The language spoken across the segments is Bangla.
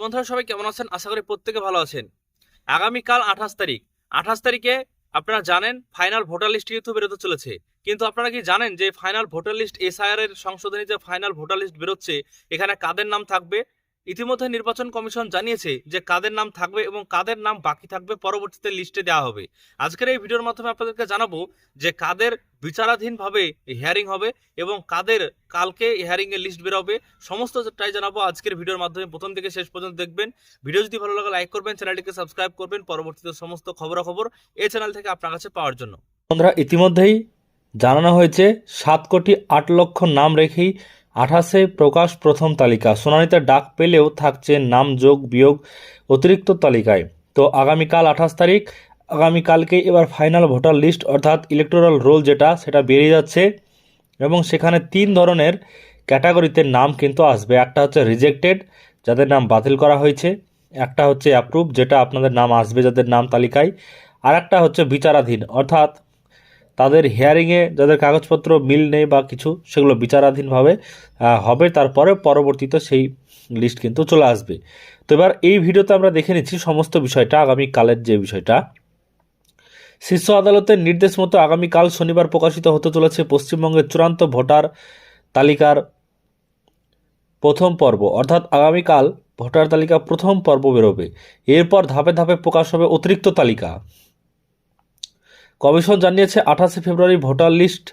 বন্ধুরা সবাই কেমন আছেন? আশা করি প্রত্যেকে ভালো আছেন। আগামীকাল 28 তারিখ, 28 তারিখে আপনারা জানেন ফাইনাল ভোটার লিস্ট কিন্তু বেরোতে চলেছে। কিন্তু আপনারা কি জানেন যে ফাইনাল ভোটার লিস্ট এসআইআর এর সংশোধনী যে ফাইনাল ভোটার লিস্ট বেরোচ্ছে, এখানে কাদের নাম থাকবে? ইতিমধ্যে নির্বাচন কমিশন জানিয়েছে যে কাদের নাম থাকবে এবং কাদের নাম বাকি থাকবে পরবর্তীতে লিস্টে দেওয়া হবে। আজকের এই ভিডিওর মাধ্যমে আপনাদেরকে জানাবো যে কাদের বিচারাধীনভাবে হিয়ারিং হবে এবং কাদের কালকে হিয়ারিং এর লিস্ট বেরোবে। সমস্তটাই জানাবো আজকের ভিডিওর মাধ্যমে, প্রথম থেকে শেষ পর্যন্ত দেখবেন। ভিডিও যদি ভালো লাগে লাইক করবেন, চ্যানেলটিকে সাবস্ক্রাইব করবেন পরবর্তীতে সমস্ত খবরাখবর এই চ্যানেল থেকে আপনার কাছে পাওয়ার জন্য। বন্ধুরা, ইতিমধ্যেই জানানো হয়েছে 7,08,00,000 নাম রেখেই 28-এ প্রকাশ প্রথম তালিকা। শুনানিতে ডাক পেলেও থাকছে নাম যোগ বিয়োগ অতিরিক্ত তালিকায়। তো আগামীকাল 28 তারিখ, আগামীকালকে এবার ফাইনাল ভোটার লিস্ট অর্থাৎ ইলেকটোরাল রোল যেটা বেরিয়ে যাচ্ছে এবং সেখানে 3 ধরনের ক্যাটাগরিতে নাম কিন্তু আসবে। একটা হচ্ছে রিজেক্টেড, যাদের নাম বাতিল করা হয়েছে। একটা হচ্ছে অ্যাপ্রুভ, যেটা আপনাদের নাম আসবে যাদের নাম তালিকায়। আর একটা হচ্ছে বিচারাধীন, অর্থাৎ তাদের হিয়ারিংয়ে যাদের কাগজপত্র মিল নেই বা কিছু, সেগুলো বিচারাধীনভাবে হবে, তারপরে পরবর্তীতে সেই লিস্ট কিন্তু চলে আসবে। তো এবার এই ভিডিওতে আমরা দেখে নিচ্ছি সমস্ত বিষয়টা। আগামীকালের যে বিষয়টা, শীর্ষ আদালতের নির্দেশ মতো আগামীকাল শনিবার প্রকাশিত হতে চলেছে পশ্চিমবঙ্গের চূড়ান্ত ভোটার তালিকার প্রথম পর্ব। অর্থাৎ আগামীকাল ভোটার তালিকা প্রথম পর্ব বেরোবে। এরপর ধাপে ধাপে প্রকাশ হবে অতিরিক্ত তালিকা। কমিশন জানিয়েছে 28 ফেব্রুয়ারি ভোটার লিস্ট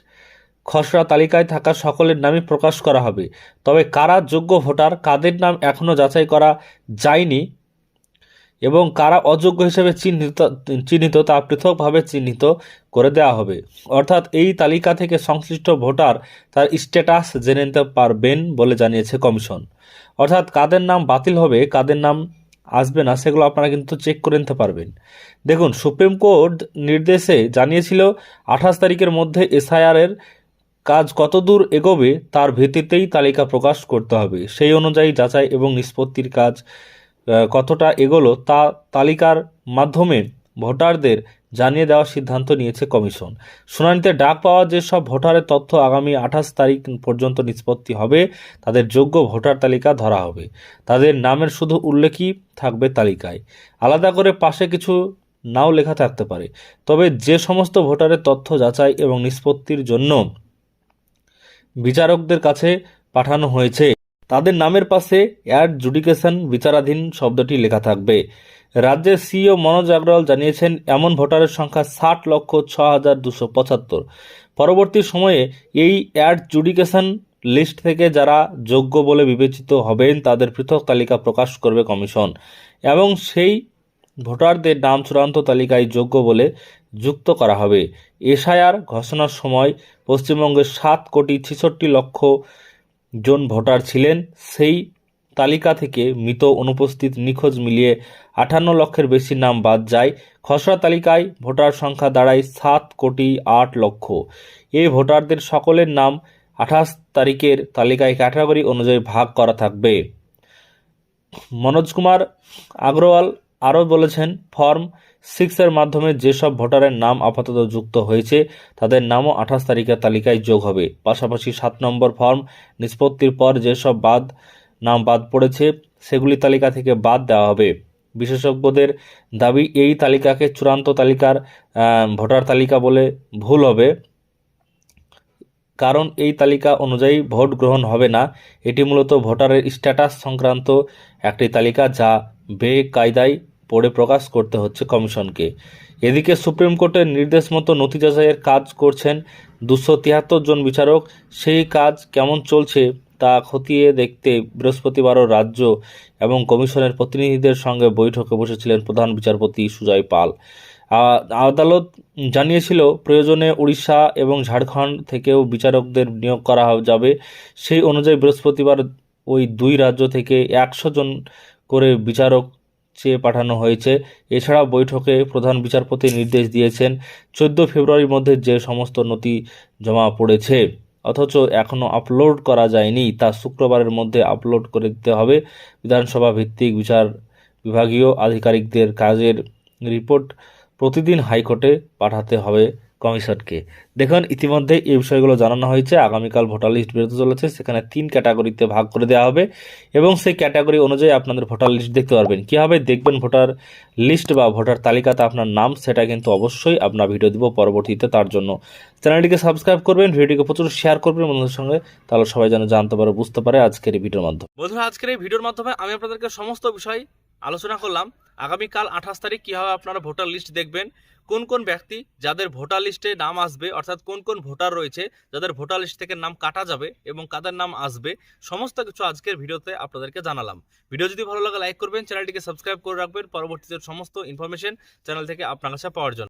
খসড়া তালিকায় থাকা সকলের নামই প্রকাশ করা হবে। তবে কারা যোগ্য ভোটার, কাদের নাম এখনও যাচাই করা যায়নি এবং কারা অযোগ্য হিসেবে চিহ্নিত তা পৃথকভাবে চিহ্নিত করে দেওয়া হবে। অর্থাৎ এই তালিকা থেকে সংশ্লিষ্ট ভোটার তার স্ট্যাটাস জেনে নিতে পারবেন বলে জানিয়েছে কমিশন। অর্থাৎ কাদের নাম বাতিল হবে, কাদের নাম আসবে না, সেগুলো আপনারা কিন্তু চেক করে নিতে পারবেন। দেখুন, সুপ্রিম কোর্ট নির্দেশে জানিয়েছিল 28 তারিখের মধ্যে এসআইআর এর কাজ কতদূর এগোবে তার ভিত্তিতেই তালিকা প্রকাশ করতে হবে। সেই অনুযায়ী যাচাই এবং নিষ্পত্তির কাজ কতটা এগোলো তা তালিকার মাধ্যমে ভোটারদের জানিয়ে দেওয়ার সিদ্ধান্ত নিয়েছে কমিশন। শুনানিতে ডাক পাওয়া যেসব ভোটারের তথ্য আগামী 28 তারিখ পর্যন্ত নিষ্পত্তি হবে, তাদের যোগ্য ভোটার তালিকা ধরা হবে। তাদের নামের শুধু উল্লেখই থাকবে তালিকায়, আলাদা করে পাশে কিছু নাও লেখা থাকতে পারে। তবে যে সমস্ত ভোটারের তথ্য যাচাই এবং নিষ্পত্তির জন্য বিচারকদের কাছে পাঠানো হয়েছে, তাদের নামের পাশে অ্যাডজুডিকেশন বিচারাধীন শব্দটি লেখা থাকবে। রাজ্যের সিইও মনোজ আগরওয়াল জানিয়েছেন, এমন ভোটারের সংখ্যা 60,06,275। পরবর্তী সময়ে এই অ্যাডজুডিকেশন লিস্ট থেকে যারা যোগ্য বলে বিবেচিত হবেন তাদের পৃথক তালিকা প্রকাশ করবে কমিশন এবং সেই ভোটারদের নাম চূড়ান্ত তালিকায় যোগ্য বলে যুক্ত করা হবে। এসআইআর ঘোষণার সময় পশ্চিমবঙ্গের 7,66,00,000 জন ভোটার ছিলেন। সেই তালিকা থেকে মৃত, অনুপস্থিত, নিখোঁজ মিলিয়ে 58 লক্ষের বেশি নাম বাদ যায়। খসড়া তালিকায় ভোটার সংখ্যা দাঁড়ায় 7,08,00,000। এই ভোটারদের সকলের নাম 28 তারিখের তালিকায় ক্যাটাগরি অনুযায়ী ভাগ করা থাকবে। মনোজ কুমার আগরওয়াল আরও বলেছেন, ফর্ম 6 এর মাধ্যমে যেসব ভোটারের নাম আপাতত যুক্ত হয়েছে তাদের নামও 28 তারিখের তালিকায় যোগ হবে। পাশাপাশি 7 নম্বর ফর্ম নিষ্পত্তির পর যেসব নাম বাদ পড়েছে সেগুলি তালিকা থেকে বাদ দেওয়া হবে। বিশেষজ্ঞদের দাবি, এই তালিকাকে চূড়ান্ত তালিকার ভোটার তালিকা বলে ভুল হবে, কারণ এই তালিকা অনুযায়ী ভোট গ্রহণ হবে না। এটি মূলত ভোটারের স্ট্যাটাস সংক্রান্ত একটি তালিকা, যা বেকায়দায় পড়ে প্রকাশ করতে হচ্ছে কমিশনকে। এদিকে সুপ্রিম কোর্টের নির্দেশ মতো নথি যাচাইয়ের কাজ করছেন 273 জন বিচারক। সেই কাজ কেমন চলছে তা খতিয়ে দেখতে বৃহস্পতিবারও রাজ্য এবং কমিশনের প্রতিনিধিদের সঙ্গে বৈঠকে বসেছিলেন প্রধান বিচারপতি সুজয় পাল। আদালত জানিয়েছিল, প্রয়োজনে উড়িষ্যা এবং ঝাড়খণ্ড থেকেও বিচারকদের নিয়োগ করা যাবে। সেই অনুযায়ী বৃহস্পতিবার ওই দুই রাজ্য থেকে 100 জন করে বিচারক চেয়ে পাঠানো হয়েছে। এছাড়া বৈঠকে প্রধান বিচারপতি নির্দেশ দিয়েছেন, 14 ফেব্রুয়ারির মধ্যে যে সমস্ত নথি জমা পড়েছে অথচ এখনও আপলোড করা যায়নি তা শুক্রবারের মধ্যে আপলোড করে দিতে হবে। বিধানসভা ভিত্তিক বিচার বিভাগীয় আধিকারিকদের কাজের রিপোর্ট প্রতিদিন হাইকোর্টে পাঠাতে হবে কমিশনকে। দেখুন ইতিমধ্যে এই বিষয়গুলো জানানো হয়েছে। আগামীকাল ভোটার লিস্ট বেরোতে চলেছে, সেখানে 3 ক্যাটাগরিতে ভাগ করে দেওয়া হবে এবং সেই ক্যাটাগরি অনুযায়ী আপনাদের ভোটার লিস্ট দেখতে পারবেন। কীভাবে দেখবেন ভোটার লিস্ট বা ভোটার তালিকাতে আপনার নাম, সেটা কিন্তু অবশ্যই আপনার ভিডিও দিব পরবর্তীতে। তার জন্য চ্যানেলটিকে সাবস্ক্রাইব করবেন, ভিডিওটিকে প্রচুর শেয়ার করবেন বন্ধুদের সঙ্গে, তাহলে সবাই যেন জানতে পারে, বুঝতে পারে আজকের এই ভিডিওর মাধ্যমে। বন্ধুরা, আজকের এই ভিডিওর মাধ্যমে আমি আপনাদেরকে সমস্ত বিষয় আলোচনা করলাম। আগামীকাল 28 তারিখ কীভাবে আপনারা ভোটার লিস্ট দেখবেন, কোন কোন ব্যক্তি যাদের ভোটার লিস্টে নাম আসবে, অর্থাৎ কোন কোন ভোটার রয়েছে যাদের ভোটার লিস্ট থেকে নাম কাটা যাবে এবং কাদের নাম আসবে, সমস্ত কিছু আজকের ভিডিওতে আপনাদেরকে জানালাম। ভিডিও যদি ভালো লাগে লাইক করবেন, চ্যানেলটিকে সাবস্ক্রাইব করে রাখবেন পরবর্তীতে সমস্ত ইনফরমেশন চ্যানেল থেকে আপনার কাছে পাওয়ার জন্য।